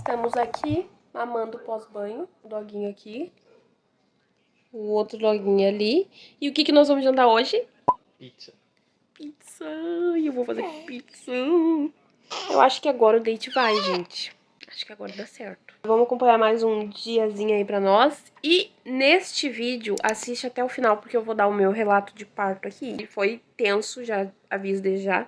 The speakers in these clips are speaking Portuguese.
Estamos aqui mamando pós-banho, o doguinho aqui, o outro doguinho ali. E o que nós vamos jantar hoje? Pizza. Pizza! E eu vou fazer pizza. Eu acho que agora o date vai, gente. Acho que agora dá certo. Vamos acompanhar mais um diazinho aí pra nós. E neste vídeo, assiste até o final, porque eu vou dar o meu relato de parto aqui. Ele foi tenso, já aviso desde já.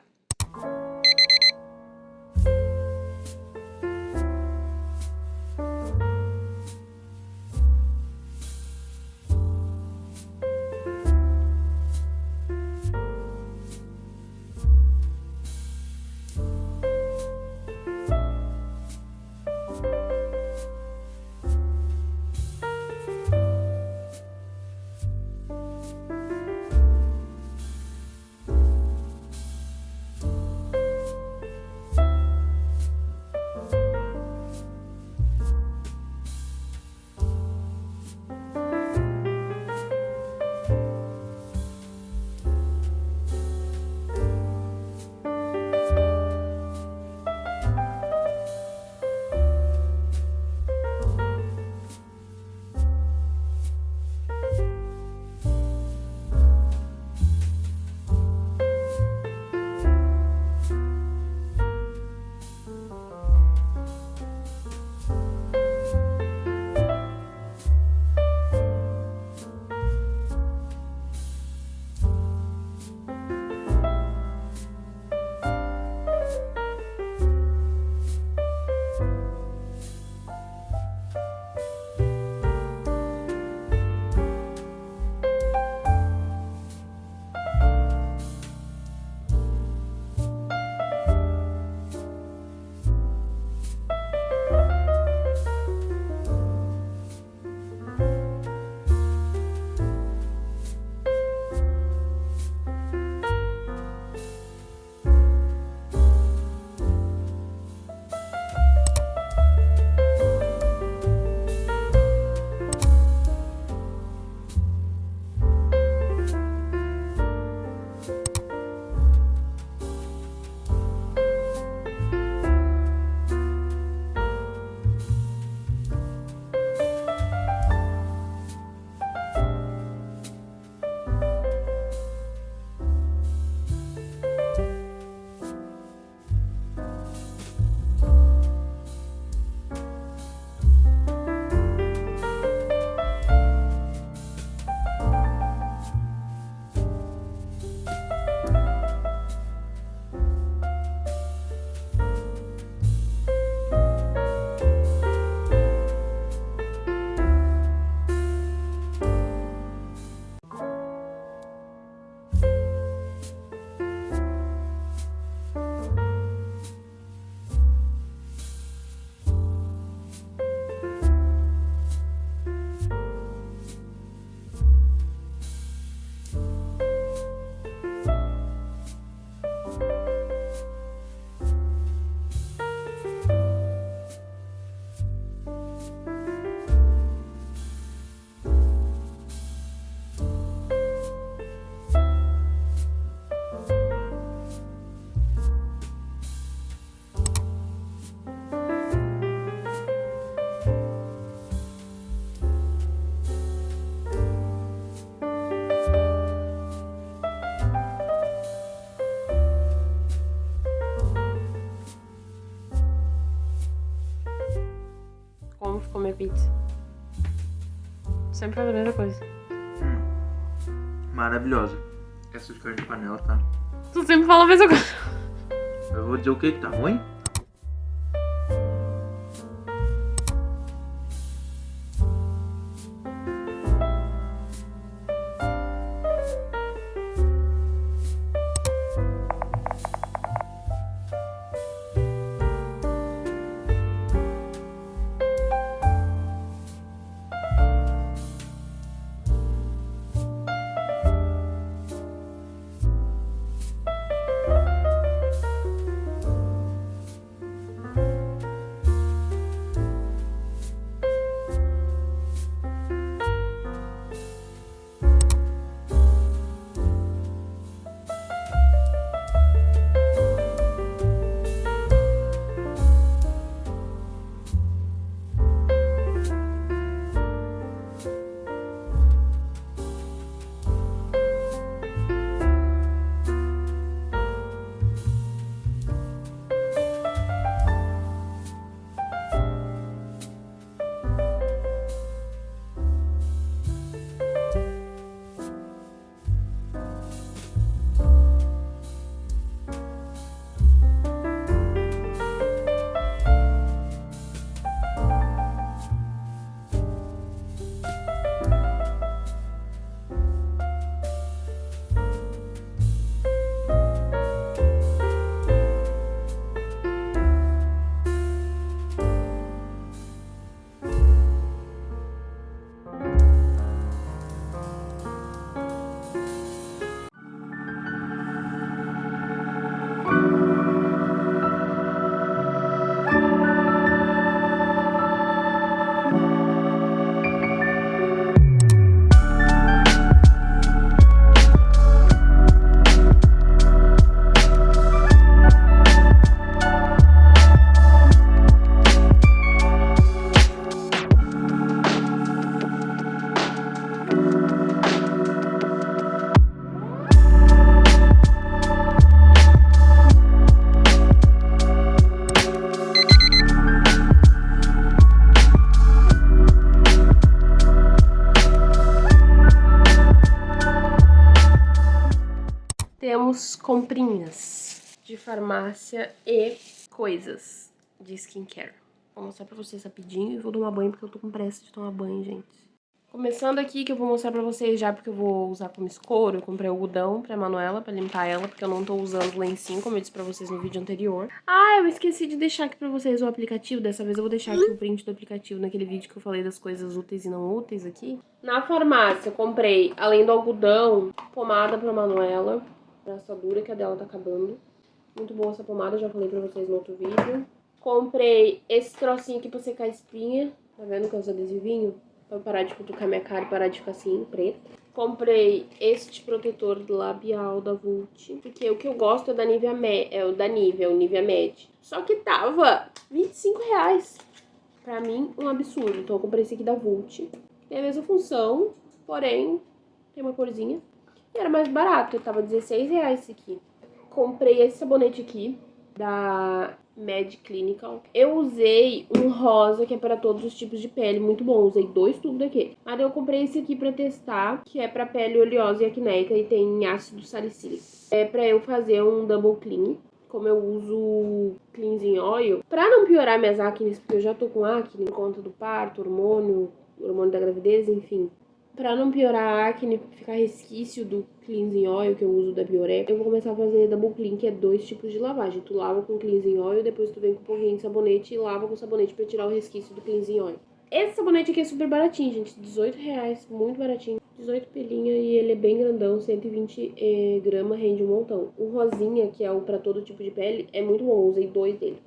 Como ficou minha pizza? Sempre faz a mesma coisa. Maravilhosa. Essa de carne de panela tá. Tu sempre fala a mesma coisa. Eu vou dizer o que tá ruim? Vamos comprinhas de farmácia e coisas de skincare. Vou mostrar pra vocês rapidinho e vou tomar banho porque eu tô com pressa de tomar banho, gente. Começando aqui, que eu vou mostrar pra vocês já, porque eu vou usar como escoro. Eu comprei algodão pra Manuela, pra limpar ela, porque eu não tô usando lencinho, como eu disse pra vocês no vídeo anterior. Ah, eu esqueci de deixar aqui pra vocês o aplicativo. Dessa vez eu vou deixar aqui o print do aplicativo, naquele vídeo que eu falei das coisas úteis e não úteis aqui. Na farmácia, eu comprei, além do algodão, pomada pra Manuela, pra assadura, que a dela tá acabando. Muito boa essa pomada, já falei pra vocês no outro vídeo. Comprei esse trocinho aqui pra secar a espinha, tá vendo que é os adesivinhos? Pra parar de cutucar minha cara e parar de ficar assim, preto. Comprei este protetor labial da Vult, porque o que eu gosto é da Nivea, o Nivea Med. Só que tava R$25. Pra mim, um absurdo. Então eu comprei esse aqui da Vult. Tem a mesma função, porém, tem uma corzinha. E era mais barato, tava R$16 esse aqui. Comprei esse sabonete aqui, da Med Clinical. Eu usei um rosa, que é para todos os tipos de pele, muito bom. Usei 2 tubos daqui. Mas eu comprei esse aqui pra testar, que é pra pele oleosa e acnéica e tem ácido salicílico. É pra eu fazer um double clean. Como eu uso cleansing oil, pra não piorar minhas acnes, porque eu já tô com acne por conta do parto, hormônio da gravidez, enfim. Pra não piorar a acne, ficar resquício do cleansing oil que eu uso da Bioré, eu vou começar a fazer double clean, que é 2 tipos de lavagem. Tu lava com cleansing oil, depois tu vem com um pouquinho de sabonete e lava com sabonete pra tirar o resquício do cleansing oil. Esse sabonete aqui é super baratinho, gente, R$18, muito baratinho. 18 pelinha e ele é bem grandão, 120 gramas, rende um montão. O rosinha, que é o pra todo tipo de pele, é muito bom, usei 2 dele.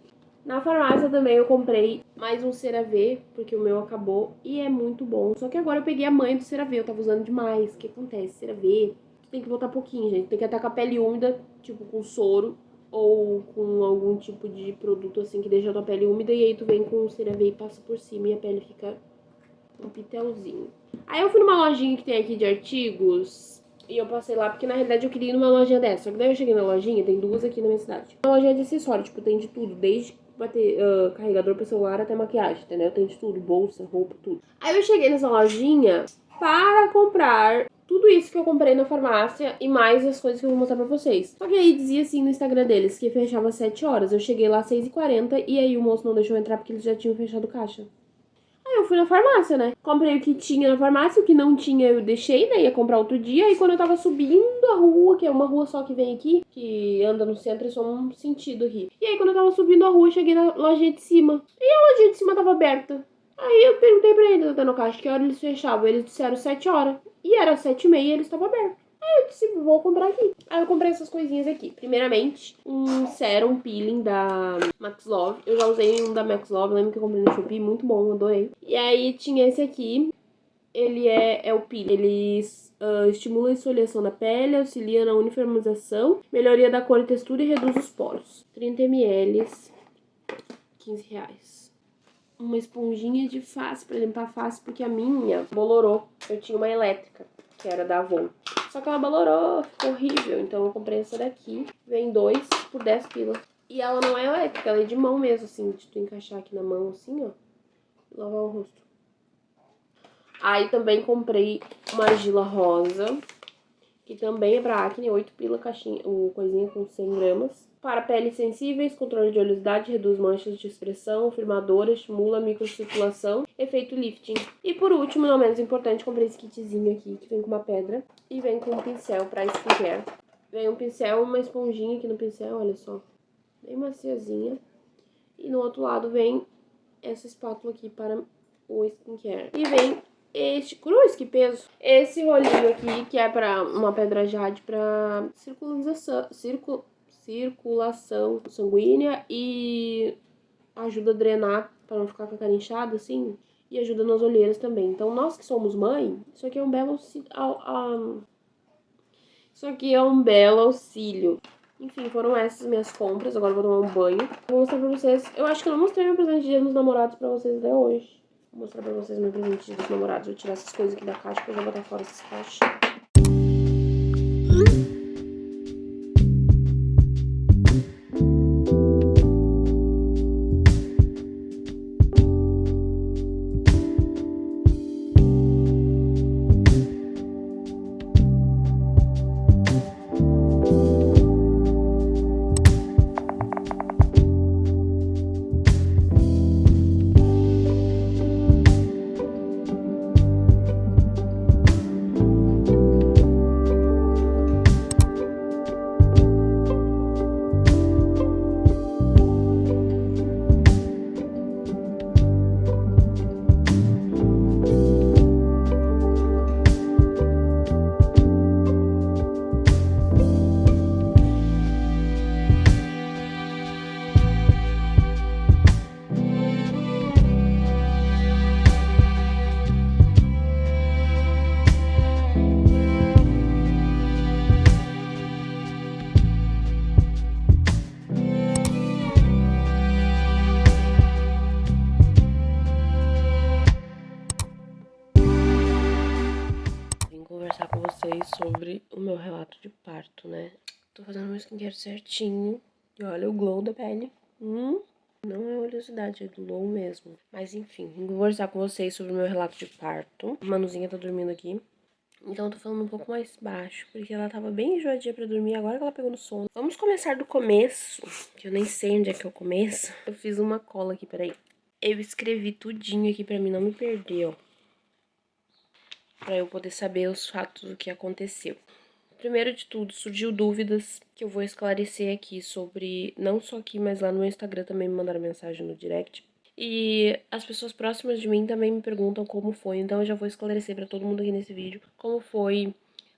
Na farmácia também eu comprei mais um CeraVe, porque o meu acabou e é muito bom. Só que agora eu peguei a manha do CeraVe, eu tava usando demais. O que acontece? CeraVe, tem que botar pouquinho, gente. Tem que estar com a pele úmida, tipo com soro ou com algum tipo de produto assim que deixa a tua pele úmida. E aí tu vem com o CeraVe e passa por cima e a pele fica um pitelzinho. Aí eu fui numa lojinha que tem aqui de artigos e eu passei lá porque na realidade eu queria ir numa lojinha dessa. Só que daí eu cheguei na lojinha, tem 2 aqui na minha cidade. Uma lojinha de acessório, tipo, tem de tudo, desde bater carregador para celular até maquiagem, entendeu? Tem de tudo, bolsa, roupa, tudo. Aí eu cheguei nessa lojinha para comprar tudo isso que eu comprei na farmácia e mais as coisas que eu vou mostrar pra vocês. Só que aí dizia assim no Instagram deles que fechava às 7 horas. Eu cheguei lá às 6h40 e aí o moço não deixou eu entrar porque eles já tinham fechado caixa. Aí eu fui na farmácia, né? Comprei o que tinha na farmácia, o que não tinha eu deixei, né? Ia comprar outro dia. E quando eu tava subindo a rua, que é uma rua só que vem aqui, que anda no centro, é só um sentido aqui. E aí quando eu tava subindo a rua, eu cheguei na lojinha de cima. E a lojinha de cima tava aberta. Aí eu perguntei pra eles até no caixa que hora eles fechavam. Eles disseram 7 horas. E era 7h30 e eles estavam abertos. Aí eu disse, vou comprar aqui. Aí eu comprei essas coisinhas aqui. Primeiramente, um serum peeling da Max Love. Eu já usei um da Max Love, lembro que eu comprei no Shopee, muito bom, adorei. E aí tinha esse aqui. Ele é o peeling. Ele estimula a esfoliação da pele, auxilia na uniformização, melhoria da cor e textura e reduz os poros. 30 ml, R$15. Uma esponjinha de face pra limpar a face, porque a minha bolorou. Eu tinha uma elétrica, que era da Avon. Só que ela balorou, ficou horrível. Então eu comprei essa daqui. Vem 2 por 10 pila. E ela não é elétrica, ela é de mão mesmo, assim. De tu encaixar aqui na mão, assim, ó. E lavar o rosto. Aí também comprei uma argila rosa. Que também é pra acne, 8 pila, caixinha, coisinha com 100 gramas. Para peles sensíveis, controle de oleosidade, reduz manchas de expressão, firmadora, estimula a microcirculação, efeito lifting. E por último, não menos importante, comprei esse kitzinho aqui, que vem com uma pedra e vem com um pincel para skincare. Vem um pincel, uma esponjinha aqui no pincel, olha só, bem maciazinha. E no outro lado vem essa espátula aqui para o skincare. E vem este, cruz, que peso! Esse rolinho aqui, que é para uma pedra jade para circulação sanguínea e ajuda a drenar para não ficar com a cara inchada, assim, e ajuda nas olheiras também. Então, nós que somos mãe, isso aqui é um belo auxílio. Enfim, foram essas minhas compras. Agora eu vou tomar um banho. Vou mostrar pra vocês. Eu acho que eu não mostrei meu presente de Dia dos Namorados pra vocês até hoje. Vou mostrar pra vocês meu presente de Dia dos Namorados. Vou tirar essas coisas aqui da caixa, porque eu vou botar fora essas caixas. sobre o meu relato de parto, né? Tô fazendo meu skincare certinho. E olha o glow da pele. Não é oleosidade, é glow mesmo. Mas enfim, vou conversar com vocês sobre o meu relato de parto. A Manuzinha tá dormindo aqui. Então eu tô falando um pouco mais baixo, porque ela tava bem enjoadinha pra dormir, agora que ela pegou no sono. Vamos começar do começo, que eu nem sei onde é que eu começo. Eu fiz uma cola aqui, peraí. Eu escrevi tudinho aqui pra mim não me perder, ó. Pra eu poder saber os fatos do que aconteceu. Primeiro de tudo, surgiu dúvidas que eu vou esclarecer aqui sobre, não só aqui, mas lá no meu Instagram também me mandaram mensagem no direct. E as pessoas próximas de mim também me perguntam como foi, então eu já vou esclarecer pra todo mundo aqui nesse vídeo como foi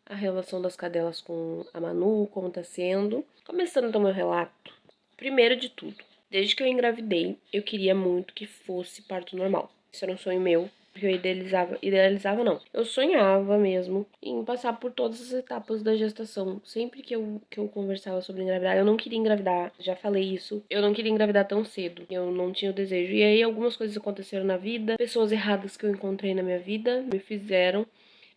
a relação das cadelas com a Manu, como tá sendo. Começando então meu relato. Primeiro de tudo, desde que eu engravidei, eu queria muito que fosse parto normal. Isso era um sonho meu, porque eu idealizava não. Eu sonhava mesmo em passar por todas as etapas da gestação. Sempre que eu conversava sobre engravidar, eu não queria engravidar, já falei isso. Eu não queria engravidar tão cedo, eu não tinha o desejo. E aí algumas coisas aconteceram na vida, pessoas erradas que eu encontrei na minha vida me fizeram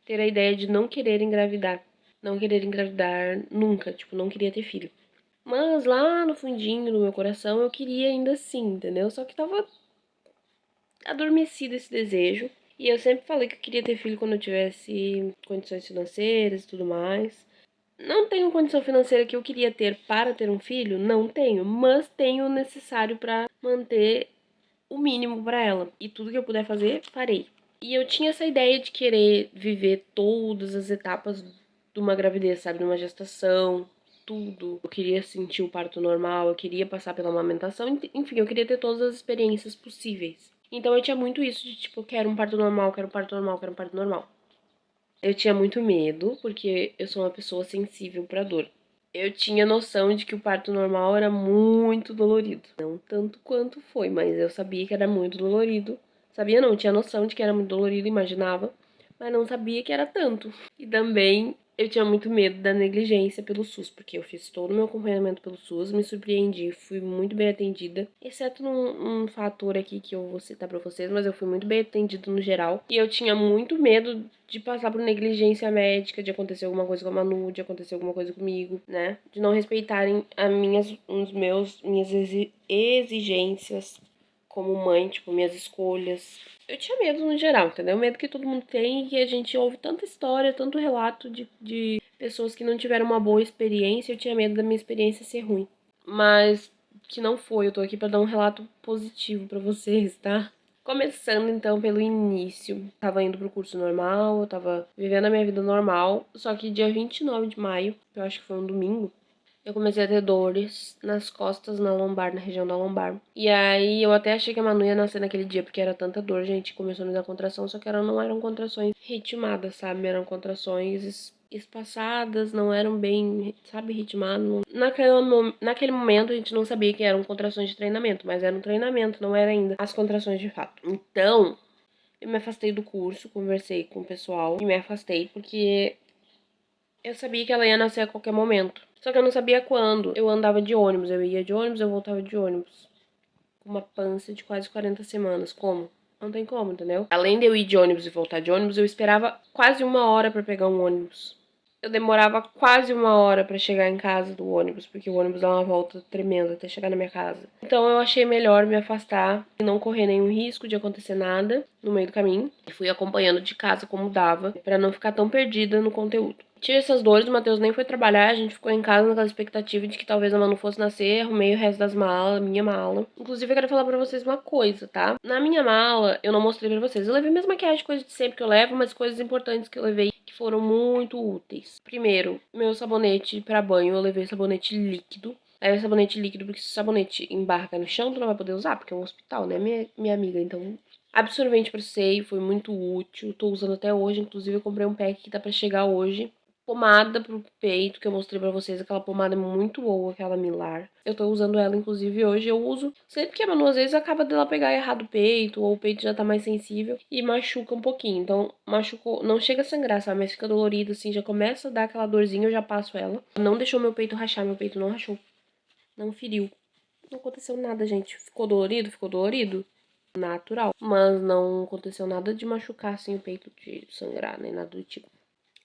ter a ideia de não querer engravidar. Não querer engravidar nunca, tipo, não queria ter filho. Mas lá no fundinho do meu coração eu queria ainda assim, entendeu? Só que tava adormecido esse desejo. E eu sempre falei que eu queria ter filho quando eu tivesse condições financeiras e tudo mais. Não tenho condição financeira que eu queria ter para ter um filho? Não tenho, mas tenho o necessário para manter o mínimo para ela. E tudo que eu puder fazer, farei. E eu tinha essa ideia de querer viver todas as etapas de uma gravidez, sabe? De uma gestação, tudo. Eu queria sentir o parto normal, eu queria passar pela amamentação, enfim, eu queria ter todas as experiências possíveis. Então eu tinha muito isso de tipo, quero um parto normal, quero um parto normal, quero um parto normal. Eu tinha muito medo, porque eu sou uma pessoa sensível pra dor. Eu tinha noção de que o parto normal era muito dolorido. Não tanto quanto foi, mas eu sabia que era muito dolorido. Sabia não, tinha noção de que era muito dolorido, imaginava, mas não sabia que era tanto. E também eu tinha muito medo da negligência pelo SUS, porque eu fiz todo o meu acompanhamento pelo SUS, me surpreendi, fui muito bem atendida, exceto num fator aqui que eu vou citar pra vocês, mas eu fui muito bem atendida no geral. E eu tinha muito medo de passar por negligência médica, de acontecer alguma coisa com a Manu, de acontecer alguma coisa comigo, né? De não respeitarem minhas exigências como mãe, tipo, minhas escolhas. Eu tinha medo no geral, entendeu? Medo que todo mundo tem e que a gente ouve tanta história, tanto relato de pessoas que não tiveram uma boa experiência. Eu tinha medo da minha experiência ser ruim. Mas que não foi, eu tô aqui pra dar um relato positivo pra vocês, tá? Começando então pelo início, tava indo pro curso normal, eu tava vivendo a minha vida normal, só que dia 29 de maio, que eu acho que foi um domingo, eu comecei a ter dores nas costas, na lombar, na região da lombar. E aí eu até achei que a Manu ia nascer naquele dia, porque era tanta dor, gente, começou a me dar contração, só que não eram contrações ritmadas, sabe? Eram contrações espaçadas, não eram bem, sabe, ritmadas. Naquele momento a gente não sabia que eram contrações de treinamento, mas era um treinamento, não era ainda as contrações de fato. Então, eu me afastei do curso, conversei com o pessoal e me afastei porque eu sabia que ela ia nascer a qualquer momento. Só que eu não sabia quando. Eu andava de ônibus, eu ia de ônibus, eu voltava de ônibus. Com uma pança de quase 40 semanas. Como? Não tem como, entendeu? Além de eu ir de ônibus e voltar de ônibus, eu esperava quase 1 hora pra pegar um ônibus. Eu demorava quase 1 hora pra chegar em casa do ônibus, porque o ônibus dá uma volta tremenda até chegar na minha casa. Então eu achei melhor me afastar e não correr nenhum risco de acontecer nada no meio do caminho. E fui acompanhando de casa como dava, pra não ficar tão perdida no conteúdo. Tive essas dores, o Matheus nem foi trabalhar, a gente ficou em casa naquela expectativa de que talvez a Manu fosse nascer, arrumei o resto das malas, minha mala. Inclusive, eu quero falar pra vocês uma coisa, tá? Na minha mala, eu não mostrei pra vocês. Eu levei minhas maquiagens, coisas de sempre que eu levo, mas coisas importantes que eu levei que foram muito úteis. Primeiro, meu sabonete pra banho, eu levei sabonete líquido. Leve sabonete líquido, porque se o sabonete embarca no chão, tu não vai poder usar, porque é um hospital, né, minha amiga? Então, absorvente pra seio, foi muito útil. Tô usando até hoje, inclusive eu comprei um pack que tá pra chegar hoje. Pomada pro peito, que eu mostrei pra vocês, aquela pomada é muito boa, aquela Milar. Eu tô usando ela, inclusive, hoje. Eu uso sempre que a Manu, às vezes, acaba dela pegar errado o peito, ou o peito já tá mais sensível, e machuca um pouquinho. Então, machucou, não chega a sangrar, sabe? Mas fica dolorido, assim, já começa a dar aquela dorzinha, eu já passo ela. Não deixou meu peito rachar, meu peito não rachou. Não feriu. Não aconteceu nada, gente. Ficou dolorido? Ficou dolorido? Natural. Mas não aconteceu nada de machucar, assim, o peito, de sangrar, nem nada do tipo.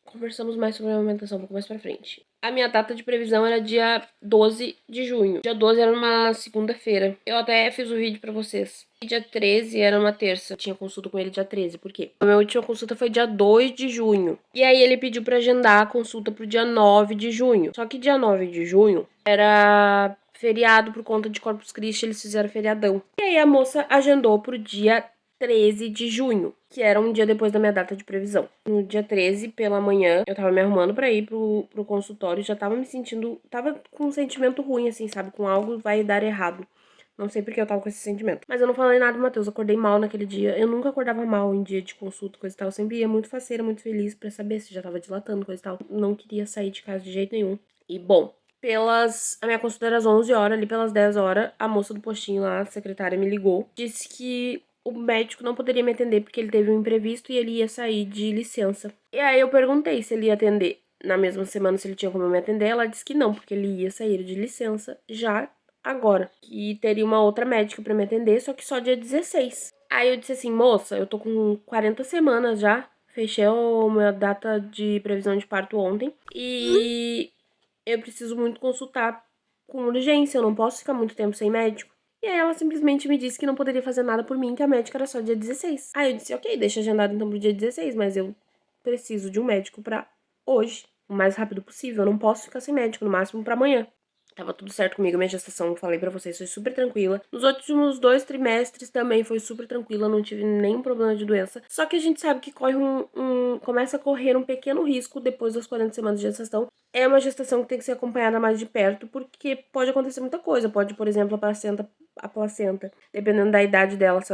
Conversamos mais sobre a amamentação um pouco mais pra frente. A minha data de previsão era dia 12 de junho. Dia 12 era uma segunda-feira. Eu até fiz o vídeo pra vocês. Dia 13 era uma terça. Eu tinha consulta com ele dia 13. Por quê? A minha última consulta foi dia 2 de junho. E aí ele pediu pra agendar a consulta pro dia 9 de junho. Só que dia 9 de junho era feriado por conta de Corpus Christi. Eles fizeram feriadão. E aí a moça agendou pro dia 13 de junho, que era um dia depois da minha data de previsão. No dia 13, pela manhã, eu tava me arrumando pra ir pro consultório, já tava me sentindo, tava com um sentimento ruim, assim, sabe? Com algo vai dar errado. Não sei porque eu tava com esse sentimento. Mas eu não falei nada, Matheus, acordei mal naquele dia. Eu nunca acordava mal em dia de consulta, coisa e tal. Eu sempre ia muito faceira, muito feliz pra saber se já tava dilatando, coisa e tal. Não queria sair de casa de jeito nenhum. E, bom, a minha consulta era às 11 horas, ali pelas 10 horas, a moça do postinho lá, a secretária, me ligou. Disse que o médico não poderia me atender porque ele teve um imprevisto e ele ia sair de licença. E aí eu perguntei se ele ia atender na mesma semana, se ele tinha como me atender. Ela disse que não, porque ele ia sair de licença já agora. E teria uma outra médica pra me atender, só que só dia 16. Aí eu disse assim, moça, eu tô com 40 semanas já. Fechei a minha data de previsão de parto ontem. E eu preciso muito consultar com urgência, eu não posso ficar muito tempo sem médico. E aí ela simplesmente me disse que não poderia fazer nada por mim, que a médica era só dia 16. Aí eu disse, ok, deixa agendado então pro dia 16, mas eu preciso de um médico pra hoje, o mais rápido possível. Eu não posso ficar sem médico, no máximo pra amanhã. Tava tudo certo comigo, minha gestação, falei pra vocês, foi super tranquila. Nos últimos 2 trimestres também foi super tranquila, não tive nenhum problema de doença. Só que a gente sabe que começa a correr um pequeno risco depois das 40 semanas de gestação. É uma gestação que tem que ser acompanhada mais de perto, porque pode acontecer muita coisa. Pode, por exemplo, a placenta, dependendo da idade dela, se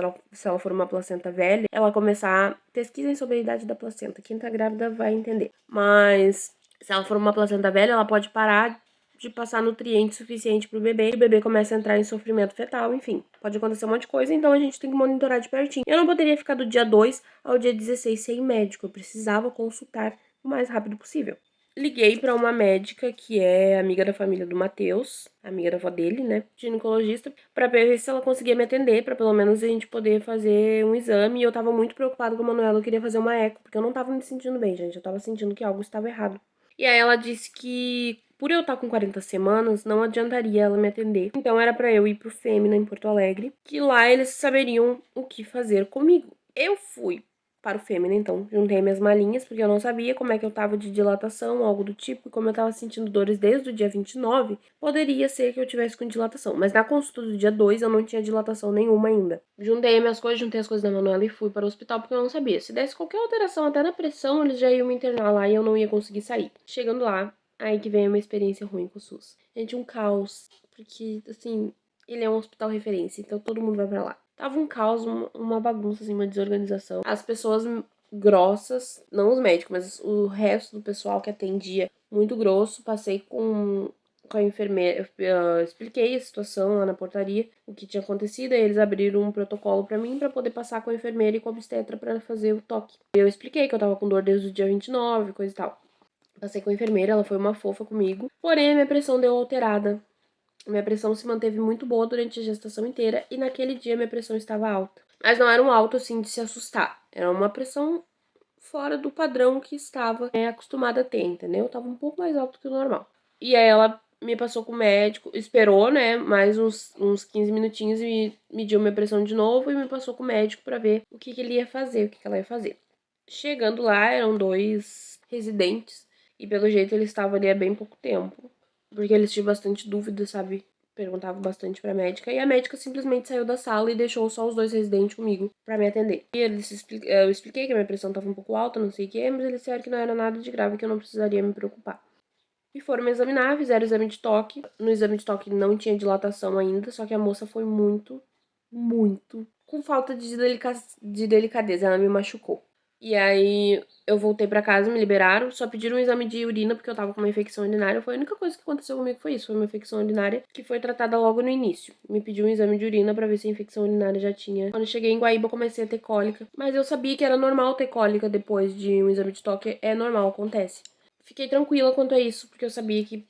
ela for uma placenta velha, ela começar... Pesquisem sobre a idade da placenta, quem tá grávida vai entender. Mas se ela for uma placenta velha, ela pode parar de passar nutriente suficiente pro bebê, e o bebê começa a entrar em sofrimento fetal, enfim. Pode acontecer um monte de coisa, então a gente tem que monitorar de pertinho. Eu não poderia ficar do dia 2 ao dia 16 sem médico, eu precisava consultar o mais rápido possível. Liguei pra uma médica que é amiga da família do Matheus, amiga da avó dele, né, ginecologista, pra ver se ela conseguia me atender, pra pelo menos a gente poder fazer um exame. E eu tava muito preocupada com a Manuela, eu queria fazer uma eco, porque eu não tava me sentindo bem, gente, eu tava sentindo que algo estava errado. E aí ela disse que, por eu estar com 40 semanas, não adiantaria ela me atender. Então era pra eu ir pro Fêmea em Porto Alegre, que lá eles saberiam o que fazer comigo. Eu fui para o Fêmea, então juntei minhas malinhas, porque eu não sabia como é que eu tava de dilatação, algo do tipo, e como eu tava sentindo dores desde o dia 29, poderia ser que eu tivesse com dilatação. Mas na consulta do dia 2 eu não tinha dilatação nenhuma ainda. Juntei as coisas da Manuela e fui para o hospital, porque eu não sabia. Se desse qualquer alteração, até na pressão, eles já iam me internar lá e eu não ia conseguir sair. Chegando lá, aí que vem uma experiência ruim com o SUS. Gente, um caos, porque, assim, ele é um hospital referência, então todo mundo vai pra lá. Tava um caos, uma bagunça, assim, uma desorganização. As pessoas grossas, não os médicos, mas o resto do pessoal que atendia, muito grosso. Passei com a enfermeira, eu expliquei a situação lá na portaria, o que tinha acontecido, aí eles abriram um protocolo pra mim pra poder passar com a enfermeira e com a obstetra pra fazer o toque. Eu expliquei que eu tava com dor desde o dia 29, coisa e tal. Passei com a enfermeira, ela foi uma fofa comigo, porém a minha pressão deu alterada. Minha pressão se manteve muito boa durante a gestação inteira e naquele dia minha pressão estava alta. Mas não era um alto assim de se assustar. Era uma pressão fora do padrão que estava acostumada a ter, entendeu? Tava um pouco mais alto que o normal. E aí ela me passou com o médico, esperou, né, mais uns 15 minutinhos e mediu minha pressão de novo e me passou com o médico pra ver o que ele ia fazer, o que ela ia fazer. Chegando lá, eram 2 residentes e pelo jeito eles estavam ali há bem pouco tempo. Porque eles tinham bastante dúvida, sabe? Perguntavam bastante pra médica. E a médica simplesmente saiu da sala e deixou só os 2 residentes comigo pra me atender. E eu expliquei que a minha pressão tava um pouco alta, não sei o que, mas eles disseram que não era nada de grave, que eu não precisaria me preocupar. E foram me examinar, fizeram o exame de toque. No exame de toque não tinha dilatação ainda, só que a moça foi muito com falta de delicadeza. Ela me machucou. E aí eu voltei pra casa, me liberaram, só pediram um exame de urina porque eu tava com uma infecção urinária. Foi a única coisa que aconteceu comigo, foi isso, foi uma infecção urinária que foi tratada logo no início. Me pediu um exame de urina pra ver se a infecção urinária já tinha. Quando eu cheguei em Guaíba, eu comecei a ter cólica, mas eu sabia que era normal ter cólica depois de um exame de toque, é normal, acontece. Fiquei tranquila quanto a isso, porque eu sabia que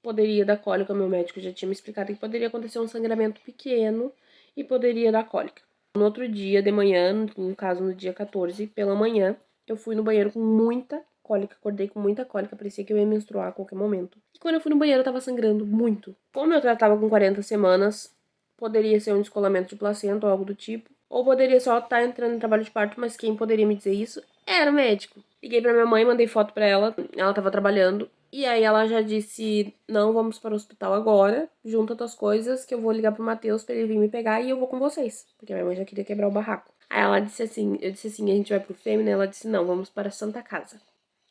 poderia dar cólica, meu médico já tinha me explicado que poderia acontecer um sangramento pequeno e poderia dar cólica. No outro dia, de manhã, no caso no dia 14, pela manhã, eu fui no banheiro com muita cólica, acordei com muita cólica, parecia que eu ia menstruar a qualquer momento. E quando eu fui no banheiro, eu tava sangrando muito. Como eu já tava com 40 semanas, poderia ser um descolamento de placenta ou algo do tipo. Ou poderia só estar entrando em trabalho de parto, mas quem poderia me dizer isso era o médico. Liguei pra minha mãe, mandei foto pra ela tava trabalhando. E aí ela já disse, não, vamos para o hospital agora, junta tuas coisas que eu vou ligar pro Matheus pra ele vir me pegar e eu vou com vocês. Porque minha mãe já queria quebrar o barraco. Aí ela disse assim, eu disse assim, a gente vai pro Fêmea, ela disse, não, vamos para a Santa Casa.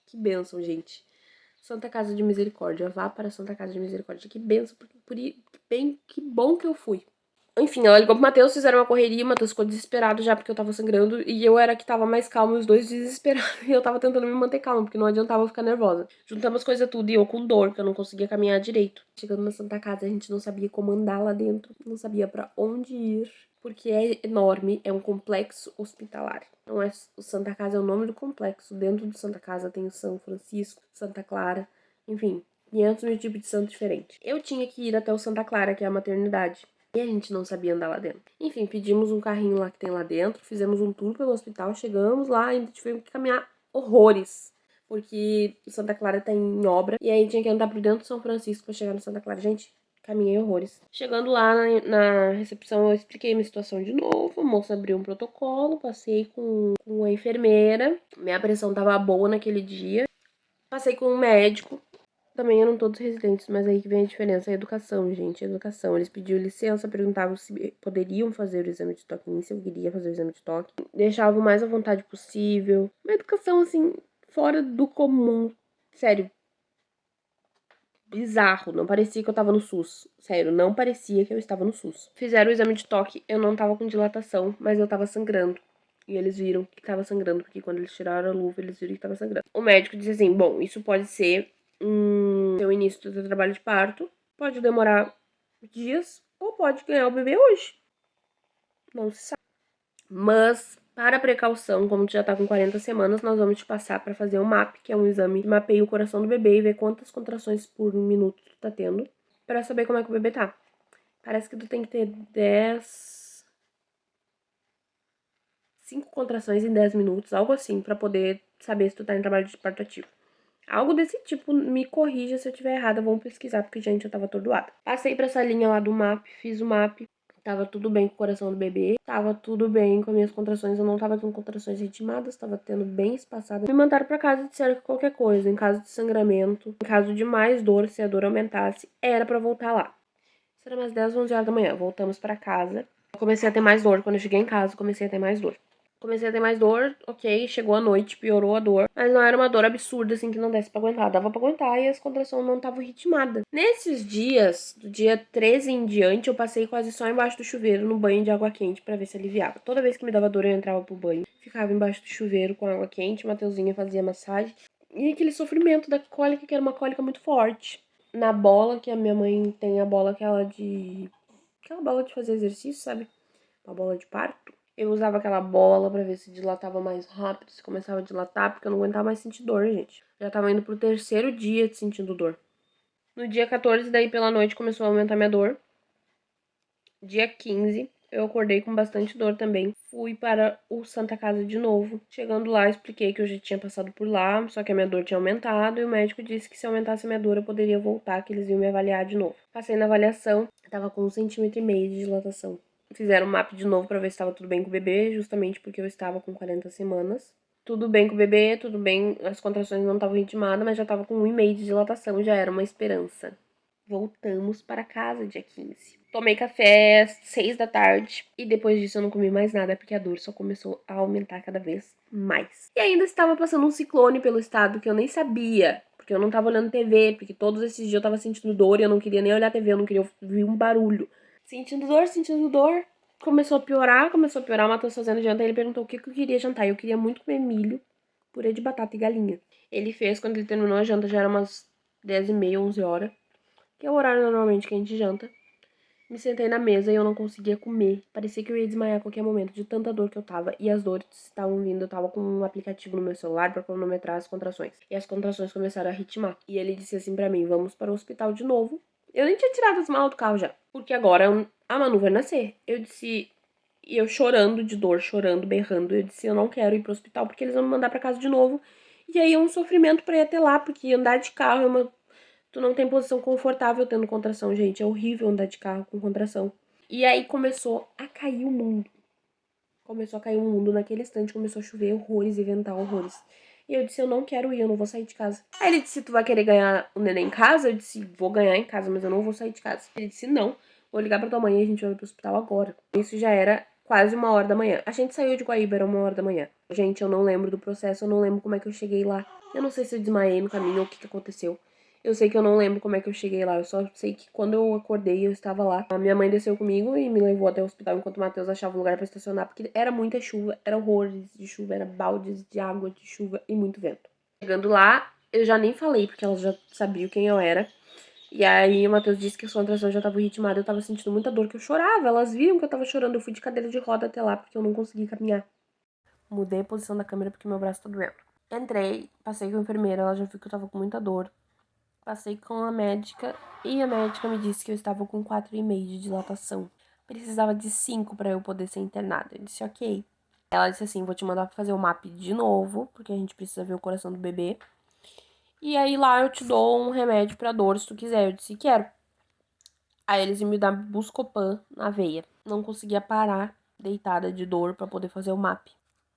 Que bênção, gente. Santa Casa de Misericórdia, vá para a Santa Casa de Misericórdia. Que bênção, que bom que eu fui. Enfim, ela ligou pro Matheus, fizeram uma correria, o Matheus ficou desesperado já porque eu tava sangrando, e eu era a que tava mais calma, e os dois desesperados, e eu tava tentando me manter calma, porque não adiantava eu ficar nervosa. Juntamos coisas tudo, e eu com dor, que eu não conseguia caminhar direito. Chegando na Santa Casa, a gente não sabia como andar lá dentro, não sabia pra onde ir, porque é enorme, é um complexo hospitalar. Não é o Santa Casa, é o nome do complexo. Dentro do Santa Casa tem o São Francisco, Santa Clara, enfim, 500 mil tipos de santo diferentes. Eu tinha que ir até o Santa Clara, que é a maternidade. E a gente não sabia andar lá dentro. Enfim, pedimos um carrinho lá que tem lá dentro, fizemos um tour pelo hospital, chegamos lá e tivemos que caminhar horrores. Porque o Santa Clara tá em obra. E aí tinha que andar por dentro do São Francisco pra chegar no Santa Clara. Gente, caminhei horrores. Chegando lá na recepção, eu expliquei minha situação de novo. A moça abriu um protocolo, passei com a enfermeira. Minha pressão tava boa naquele dia. Passei com um médico. Também eram todos residentes, mas aí que vem a diferença, a educação, gente, a educação. Eles pediam licença, perguntavam se poderiam fazer o exame de toque, se eu queria fazer o exame de toque. Deixavam o mais à vontade possível. Uma educação, assim, fora do comum. Sério. Bizarro, não parecia que eu tava no SUS. Sério, não parecia que eu estava no SUS. Fizeram o exame de toque, eu não tava com dilatação, mas eu tava sangrando. E eles viram que tava sangrando, porque quando eles tiraram a luva, eles viram que tava sangrando. O médico disse assim, bom, isso pode ser o início do seu trabalho de parto, pode demorar dias, ou pode ganhar o bebê hoje. Não se sabe. Mas, para precaução, como tu já tá com 40 semanas, nós vamos te passar para fazer um MAP, que é um exame que mapeia o coração do bebê e vê quantas contrações por minuto tu tá tendo, para saber como é que o bebê tá. Parece que tu tem que ter 5 contrações em 10 minutos, algo assim, para poder saber se tu tá em trabalho de parto ativo. Algo desse tipo, me corrija se eu estiver errada, vamos pesquisar, porque, gente, eu tava atordoada. Passei pra essa linha lá do MAP, fiz o MAP, tava tudo bem com o coração do bebê, tava tudo bem com as minhas contrações, eu não tava tendo contrações ritmadas, tava tendo bem espaçada. Me mandaram pra casa e disseram que qualquer coisa, em caso de sangramento, em caso de mais dor, se a dor aumentasse, era pra voltar lá. Isso era umas 10, 11 horas da manhã, voltamos pra casa. Eu comecei a ter mais dor, quando eu cheguei em casa, comecei a ter mais dor. Comecei a ter mais dor, ok, chegou a noite, piorou a dor. Mas não era uma dor absurda, assim, que não desse pra aguentar. Dava pra aguentar e as contrações não estavam ritmadas. Nesses dias, do dia 13 em diante, eu passei quase só embaixo do chuveiro, no banho de água quente, pra ver se aliviava. Toda vez que me dava dor, eu entrava pro banho. Ficava embaixo do chuveiro com água quente, Mateuzinha fazia massagem. E aquele sofrimento da cólica, que era uma cólica muito forte. Na bola, que a minha mãe tem a bola aquela bola de fazer exercício, sabe? Uma bola de parto. Eu usava aquela bola pra ver se dilatava mais rápido, se começava a dilatar, porque eu não aguentava mais sentir dor, gente. Já tava indo pro 3º dia sentindo dor. No dia 14, daí pela noite, começou a aumentar minha dor. Dia 15, eu acordei com bastante dor também. Fui para o Santa Casa de novo. Chegando lá, expliquei que eu já tinha passado por lá, só que a minha dor tinha aumentado. E o médico disse que se aumentasse a minha dor, eu poderia voltar, que eles iam me avaliar de novo. Passei na avaliação, tava com 1,5 cm de dilatação. Fizeram o MAP de novo pra ver se estava tudo bem com o bebê, justamente porque eu estava com 40 semanas. Tudo bem com o bebê, tudo bem, as contrações não estavam ritmadas, mas já estava com 1,5 de dilatação, já era uma esperança. Voltamos para casa dia 15. Tomei café às 6 da tarde e depois disso eu não comi mais nada porque a dor só começou a aumentar cada vez mais. E ainda estava passando um ciclone pelo estado que eu nem sabia, porque eu não estava olhando TV, porque todos esses dias eu estava sentindo dor e eu não queria nem olhar TV, eu não queria ouvir um barulho. Sentindo dor. Começou a piorar, o Matheus fazendo janta, ele perguntou o que eu queria jantar. Eu queria muito comer milho, purê de batata e galinha. Ele fez, quando ele terminou a janta, já era umas 10h30, 11 horas, que é o horário normalmente que a gente janta. Me sentei na mesa e eu não conseguia comer. Parecia que eu ia desmaiar a qualquer momento, de tanta dor que eu tava. E as dores estavam vindo, eu tava com um aplicativo no meu celular pra cronometrar as contrações. E as contrações começaram a ritmar. E ele disse assim pra mim, vamos para o hospital de novo. Eu nem tinha tirado as malas do carro já. Porque agora a Manu vai nascer. Eu disse... E eu chorando de dor, chorando, berrando. Eu disse, eu não quero ir pro hospital porque eles vão me mandar pra casa de novo. E aí é um sofrimento pra ir até lá, porque andar de carro é uma... Tu não tem posição confortável tendo contração, gente. É horrível andar de carro com contração. E aí começou a cair o mundo. Começou a cair o mundo naquele instante, começou a chover horrores e ventar horrores. E eu disse, eu não quero ir, eu não vou sair de casa. Aí ele disse, tu vai querer ganhar o neném em casa? Eu disse, vou ganhar em casa, mas eu não vou sair de casa. Ele disse, não, vou ligar pra tua mãe e a gente vai pro hospital agora. Isso já era quase 1h da manhã. A gente saiu de Guaíba, era 1h da manhã. Gente, eu não lembro do processo, eu não lembro como é que eu cheguei lá. Eu não sei se eu desmaiei no caminho ou o que aconteceu. Eu sei que eu não lembro como é que eu cheguei lá, eu só sei que quando eu acordei eu estava lá. A minha mãe desceu comigo e me levou até o hospital enquanto o Matheus achava um lugar pra estacionar, porque era muita chuva, era horrores de chuva, era baldes de água de chuva e muito vento. Chegando lá, eu já nem falei, porque elas já sabiam quem eu era. E aí o Matheus disse que a contração já tava ritmada, eu tava sentindo muita dor, que eu chorava, elas viram que eu tava chorando, eu fui de cadeira de roda até lá, porque eu não consegui caminhar. Mudei a posição da câmera porque meu braço tá doendo. Entrei, passei com a enfermeira, ela já viu que eu tava com muita dor. Passei com a médica e a médica me disse que eu estava com 4,5 de dilatação. Precisava de 5 para eu poder ser internada. Eu disse, ok. Ela disse assim, vou te mandar pra fazer o MAP de novo, porque a gente precisa ver o coração do bebê. E aí lá eu te dou um remédio pra dor, se tu quiser. Eu disse, quero. Aí eles iam me dar Buscopan na veia. Não conseguia parar, deitada de dor, pra poder fazer o MAP.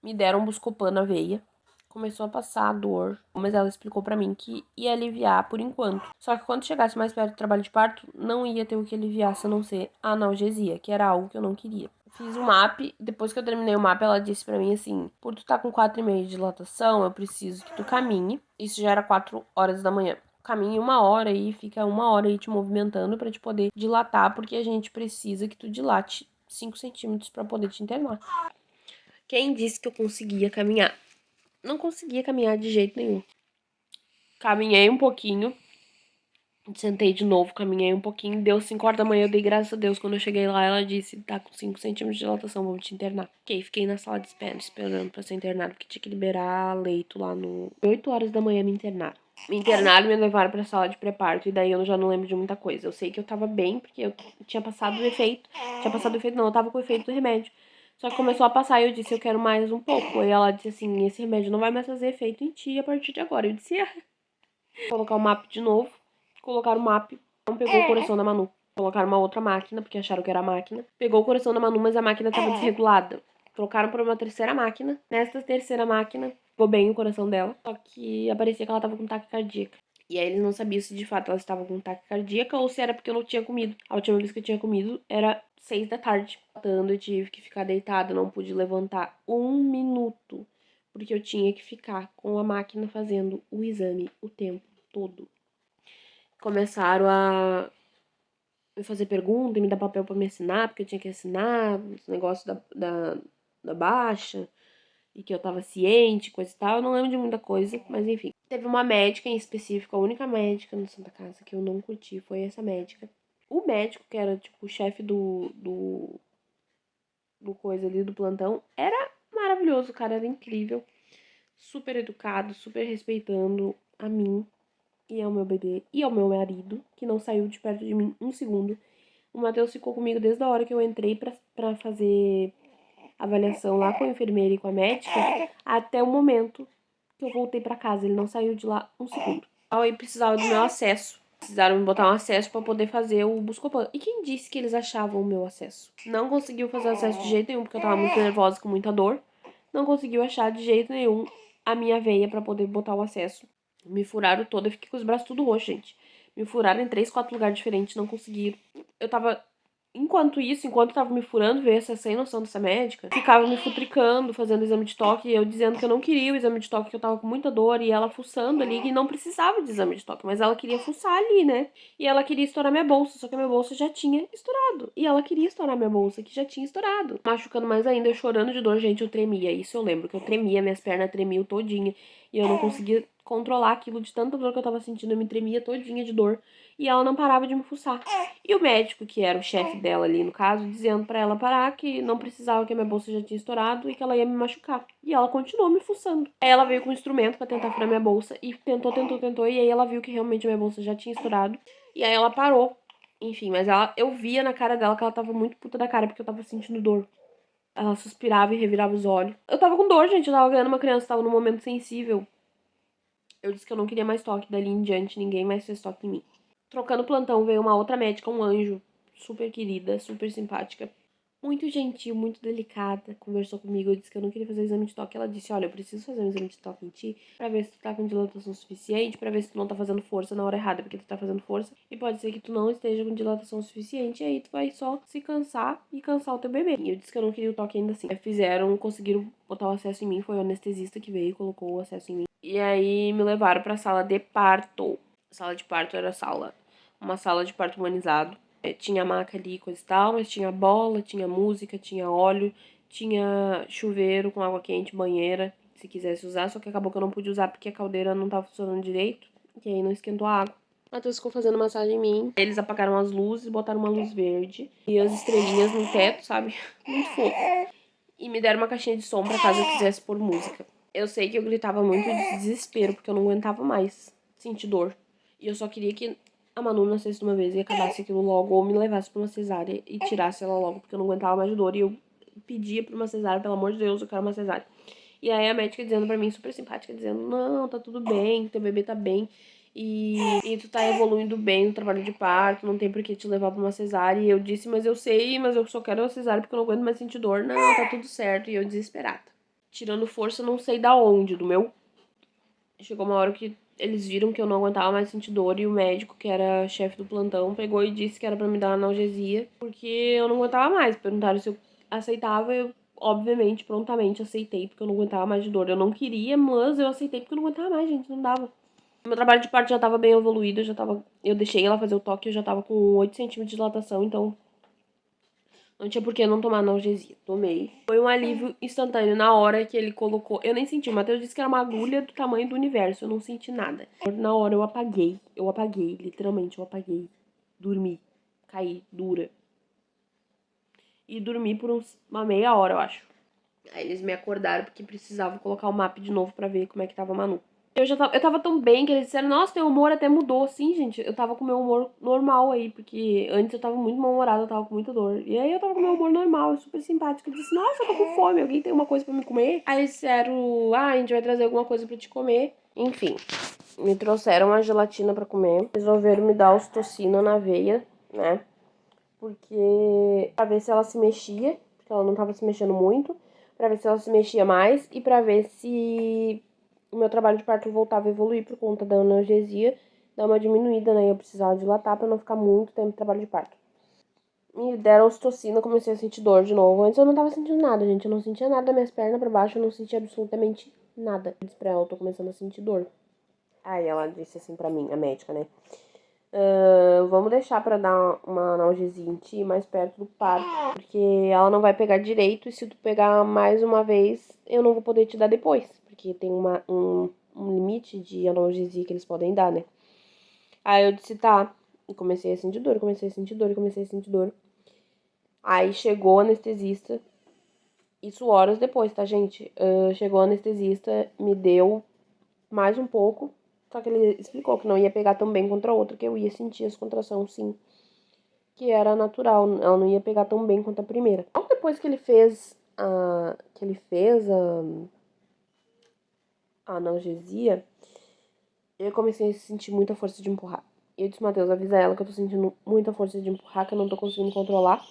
Me deram Buscopan na veia. Começou a passar a dor, mas ela explicou pra mim que ia aliviar por enquanto. Só que quando chegasse mais perto do trabalho de parto, não ia ter o que aliviasse a não ser a analgesia, que era algo que eu não queria. Fiz o MAP, depois que eu terminei o MAP, ela disse pra mim assim, por tu tá com 4,5 de dilatação, eu preciso que tu caminhe. Isso já era 4h da manhã. Caminhe 1h e fica 1h aí te movimentando pra te poder dilatar, porque a gente precisa que tu dilate 5 centímetros pra poder te internar. Quem disse que eu conseguia caminhar? Não conseguia caminhar de jeito nenhum. Caminhei um pouquinho, sentei de novo, caminhei um pouquinho, deu 5h da manhã, eu dei graças a Deus. Quando eu cheguei lá, ela disse, tá com 5 centímetros de dilatação, vamos te internar. Ok, fiquei na sala de espera, esperando pra ser internado, porque tinha que liberar leito lá no... 8h da manhã me internaram. Me internaram e me levaram pra sala de pré-parto, e daí eu já não lembro de muita coisa. Eu sei que eu tava bem, porque eu tinha passado o efeito. Tinha passado o efeito, não, eu tava com o efeito do remédio. Só que começou a passar e eu disse, eu quero mais um pouco. Aí ela disse assim, esse remédio não vai mais fazer efeito em ti a partir de agora. Eu disse, colocar o MAP de novo. Colocaram o MAP, não pegou o coração da Manu. Colocaram uma outra máquina, porque acharam que era a máquina. Pegou o coração da Manu, mas a máquina tava desregulada. Trocaram por uma terceira máquina. Nessa terceira máquina, ficou bem o coração dela. Só que aparecia que ela tava com taquicardia. E aí eles não sabiam se de fato ela estava com taquicardia ou se era porque eu não tinha comido. A última vez que eu tinha comido era 6 da tarde. Eu tive que ficar deitada, não pude levantar 1 minuto. Porque eu tinha que ficar com a máquina fazendo o exame o tempo todo. Começaram a me fazer pergunta e me dar papel pra me assinar, porque eu tinha que assinar os negócios da baixa. E que eu tava ciente, coisa e tal. Eu não lembro de muita coisa, mas enfim. Teve uma médica em específico, a única médica no Santa Casa que eu não curti foi essa médica. O médico, que era tipo o chefe do coisa ali do plantão, era maravilhoso, o cara era incrível. Super educado, super respeitando a mim e ao meu bebê e ao meu marido, que não saiu de perto de mim um segundo. O Matheus ficou comigo desde a hora que eu entrei pra fazer avaliação lá com a enfermeira e com a médica, até o momento que eu voltei pra casa. Ele não saiu de lá um segundo. Aí precisava do meu acesso. Precisaram me botar um acesso pra poder fazer o Buscopan. E quem disse que eles achavam o meu acesso? Não conseguiu fazer acesso de jeito nenhum, porque eu tava muito nervosa, com muita dor. Não conseguiu achar de jeito nenhum a minha veia pra poder botar o acesso. Me furaram toda, eu fiquei com os braços tudo roxos, gente. Me furaram em 3, 4 lugares diferentes, não conseguiram. Eu tava... Enquanto tava me furando, veio essa sem noção dessa médica, ficava me futricando, fazendo exame de toque, e eu dizendo que eu não queria o exame de toque, que eu tava com muita dor, e ela fuçando ali, e não precisava de exame de toque, mas ela queria fuçar ali, né? E ela queria estourar minha bolsa, só que a minha bolsa já tinha estourado. E ela queria estourar minha bolsa, que já tinha estourado. Machucando mais ainda, eu chorando de dor, gente, eu tremia. Isso eu lembro, que eu tremia, minhas pernas tremiam todinha, e eu não conseguia controlar aquilo de tanta dor que eu tava sentindo, eu me tremia todinha de dor. E ela não parava de me fuçar. E o médico, que era o chefe dela ali no caso, dizendo pra ela parar, que não precisava, que a minha bolsa já tinha estourado e que ela ia me machucar. E ela continuou me fuçando. Aí ela veio com um instrumento pra tentar furar minha bolsa e tentou. E aí ela viu que realmente a minha bolsa já tinha estourado. E aí ela parou. Enfim, mas eu via na cara dela que ela tava muito puta da cara porque eu tava sentindo dor. Ela suspirava e revirava os olhos. Eu tava com dor, gente. Eu tava ganhando uma criança, tava num momento sensível. Eu disse que eu não queria mais toque, dali em diante ninguém mais fez toque em mim. Trocando plantão veio uma outra médica, um anjo, super querida, super simpática. Muito gentil, muito delicada, conversou comigo, eu disse que eu não queria fazer exame de toque. Ela disse, olha, eu preciso fazer um exame de toque em ti pra ver se tu tá com dilatação suficiente, pra ver se tu não tá fazendo força na hora errada, porque tu tá fazendo força. E pode ser que tu não esteja com dilatação suficiente, e aí tu vai só se cansar e cansar o teu bebê. E eu disse que eu não queria o toque ainda assim. Conseguiram botar o acesso em mim, foi o anestesista que veio e colocou o acesso em mim. E aí me levaram pra sala de parto. A sala de parto era uma sala de parto humanizado. Tinha maca ali e coisa e tal, mas tinha bola, tinha música, tinha óleo, tinha chuveiro com água quente, banheira, se quisesse usar, só que acabou que eu não pude usar porque a caldeira não tava funcionando direito, e aí não esquentou a água. O Matheus ficou fazendo massagem em mim, eles apagaram as luzes, botaram uma luz verde e as estrelinhas no teto, sabe? Muito fofo. E me deram uma caixinha de som pra caso eu quisesse pôr música. Eu sei que eu gritava muito de desespero, porque eu não aguentava mais sentir dor. E eu só queria que a Manu nascesse de uma vez e acabasse aquilo logo, ou me levasse pra uma cesárea e tirasse ela logo, porque eu não aguentava mais de dor. E eu pedia pra uma cesárea, pelo amor de Deus, eu quero uma cesárea. E aí a médica dizendo pra mim, super simpática, dizendo, não, tá tudo bem, teu bebê tá bem. E tu tá evoluindo bem no trabalho de parto, não tem por que te levar pra uma cesárea. E eu disse, mas eu sei, mas eu só quero uma cesárea porque eu não aguento mais sentir dor. Não, tá tudo certo. E eu desesperada. Tirando força, não sei da onde, do meu. Chegou uma hora que eles viram que eu não aguentava mais sentir dor e o médico, que era chefe do plantão, pegou e disse que era pra me dar analgesia, porque eu não aguentava mais. Perguntaram se eu aceitava, eu obviamente, prontamente aceitei, porque eu não aguentava mais de dor. Eu não queria, mas eu aceitei porque eu não aguentava mais, gente, não dava. Meu trabalho de parto já tava bem evoluído, eu deixei ela fazer o toque, eu já tava com 8 centímetros de dilatação, então não tinha por que não tomar analgesia. Tomei. Foi um alívio instantâneo na hora que ele colocou. Eu nem senti. O Matheus disse que era uma agulha do tamanho do universo. Eu não senti nada. Na hora eu apaguei. Eu apaguei. Literalmente, eu apaguei. Dormi. Caí. Dura. E dormi por uma meia hora, eu acho. Aí eles me acordaram porque precisavam colocar o map de novo pra ver como é que tava a Manu. Eu tava tão bem que eles disseram, nossa, teu humor até mudou. Sim, gente, eu tava com meu humor normal aí, porque antes eu tava muito mal-humorada, eu tava com muita dor. E aí eu tava com meu humor normal, super simpático. Eu disse, nossa, eu tô com fome, alguém tem uma coisa pra me comer? Aí eles disseram, a gente vai trazer alguma coisa pra te comer. Enfim, me trouxeram uma gelatina pra comer. Resolveram me dar ostocina na veia, né? Porque pra ver se ela se mexia, porque ela não tava se mexendo muito, pra ver se ela se mexia mais e pra ver se o meu trabalho de parto voltava a evoluir por conta da analgesia, dar uma diminuída, né? Eu precisava dilatar pra não ficar muito tempo de trabalho de parto. Me deram ocitocina, comecei a sentir dor de novo. Antes eu não tava sentindo nada, gente. Eu não sentia nada das minhas pernas pra baixo, eu não sentia absolutamente nada. Eu disse pra ela, eu tô começando a sentir dor. Aí ela disse assim pra mim, a médica, né? Vamos deixar pra dar uma analgesia em ti mais perto do parto, porque ela não vai pegar direito e se tu pegar mais uma vez, eu não vou poder te dar depois, porque tem um limite de analgesia que eles podem dar, né? Aí eu disse, tá, e comecei a sentir dor, comecei a sentir dor, comecei a sentir dor. Aí chegou o anestesista, isso horas depois, tá, gente? Chegou o anestesista, me deu mais um pouco, só que ele explicou que não ia pegar tão bem contra a outra, que eu ia sentir as contrações, sim. Que era natural, ela não ia pegar tão bem quanto a primeira. Logo depois que ele fez a analgesia, eu comecei a sentir muita força de empurrar. E eu disse, Matheus, avisa ela que eu tô sentindo muita força de empurrar, que eu não tô conseguindo controlar.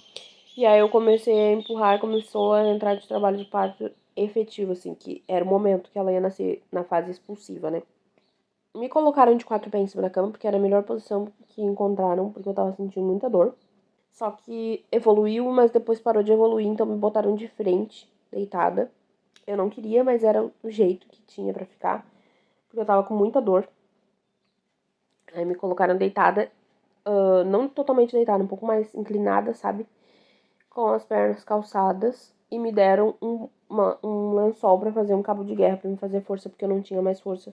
E aí eu comecei a empurrar e começou a entrar de trabalho de parto efetivo, assim, que era o momento que ela ia nascer na fase expulsiva, né? Me colocaram de 4 pés em cima da cama, porque era a melhor posição que encontraram, porque eu tava sentindo muita dor. Só que evoluiu, mas depois parou de evoluir, então me botaram de frente, deitada. Eu não queria, mas era o jeito que tinha pra ficar, porque eu tava com muita dor. Aí me colocaram deitada, não totalmente deitada, um pouco mais inclinada, sabe? Com as pernas calçadas. E me deram um lençol pra fazer um cabo de guerra, pra me fazer força, porque eu não tinha mais força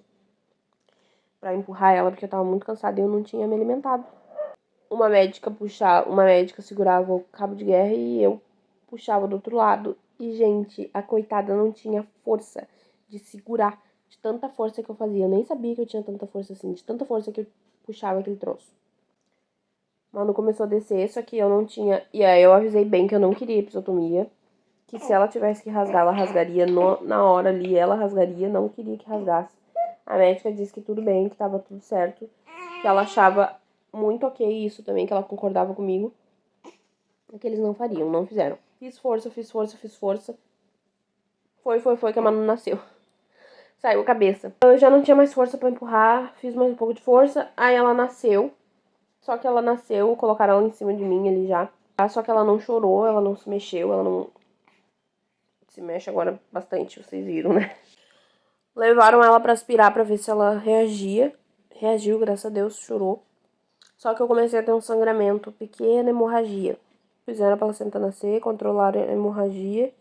pra empurrar ela, porque eu tava muito cansada e eu não tinha me alimentado. Uma médica segurava o cabo de guerra e eu puxava do outro lado. E, gente, a coitada não tinha força de segurar, de tanta força que eu fazia. Eu nem sabia que eu tinha tanta força assim, de tanta força que eu puxava aquele troço. Manu começou a descer, só que eu não tinha. E aí eu avisei bem que eu não queria episiotomia. Que se ela tivesse que rasgar, ela rasgaria na hora ali, ela rasgaria, não queria que rasgasse. A médica disse que tudo bem, que tava tudo certo. Que ela achava muito ok isso também, que ela concordava comigo. E que eles não fariam, não fizeram. Fiz força, fiz força, fiz força. Foi que a Manu nasceu. Saiu a cabeça. Eu já não tinha mais força pra empurrar, fiz mais um pouco de força. Aí ela nasceu. Só que ela nasceu, colocaram ela em cima de mim ali já. Só que ela não chorou, ela não se mexeu, ela não... Se mexe agora bastante, vocês viram, né? Levaram ela pra aspirar pra ver se ela reagia. Reagiu, graças a Deus, chorou. Só que eu comecei a ter um sangramento, pequena hemorragia. Fizeram pra ela sentar nascer, controlaram a hemorragia.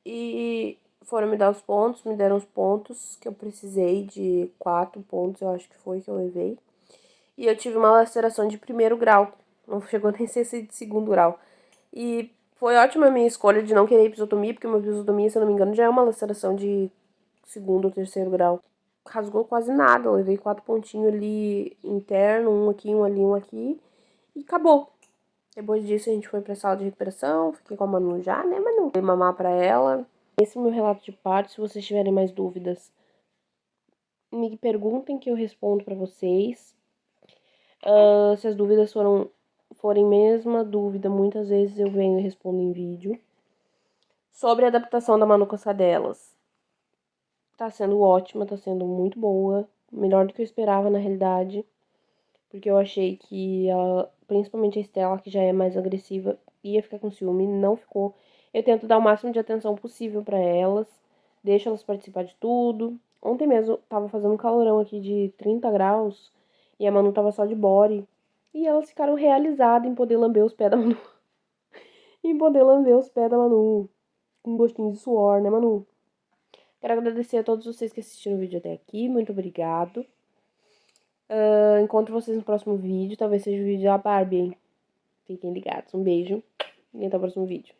E foram me dar os pontos, me deram os pontos que eu precisei, de 4 pontos, eu acho que foi que eu levei. E eu tive uma laceração de 1º grau, não chegou nem a ser de 2º grau. E foi ótima a minha escolha de não querer episiotomia, porque uma episiotomia, se eu não me engano, já é uma laceração de 2º ou 3º grau. Rasgou quase nada, eu levei 4 pontinhos ali interno, um aqui, um ali, um aqui, e acabou. Depois disso a gente foi pra sala de recuperação, fiquei com a Manu já, né, Manu? Dei mamar pra ela. Esse é o meu relato de parto. Se vocês tiverem mais dúvidas, me perguntem que eu respondo pra vocês. Se as dúvidas forem mesma dúvida, muitas vezes eu venho e respondo em vídeo. Sobre a adaptação da Manu com as cadelas. Tá sendo ótima, tá sendo muito boa. Melhor do que eu esperava, na realidade. Porque eu achei que ela, principalmente a Estela, que já é mais agressiva, ia ficar com ciúme. Não ficou. Eu tento dar o máximo de atenção possível pra elas. Deixo elas participar de tudo. Ontem mesmo tava fazendo um calorão aqui de 30 graus. E a Manu tava só de body. E elas ficaram realizadas em poder lamber os pés da Manu. Em poder lamber os pés da Manu. Com gostinho de suor, né, Manu? Quero agradecer a todos vocês que assistiram o vídeo até aqui. Muito obrigado. Encontro vocês no próximo vídeo. Talvez seja o vídeo da Barbie, hein? Fiquem ligados. Um beijo e até o próximo vídeo.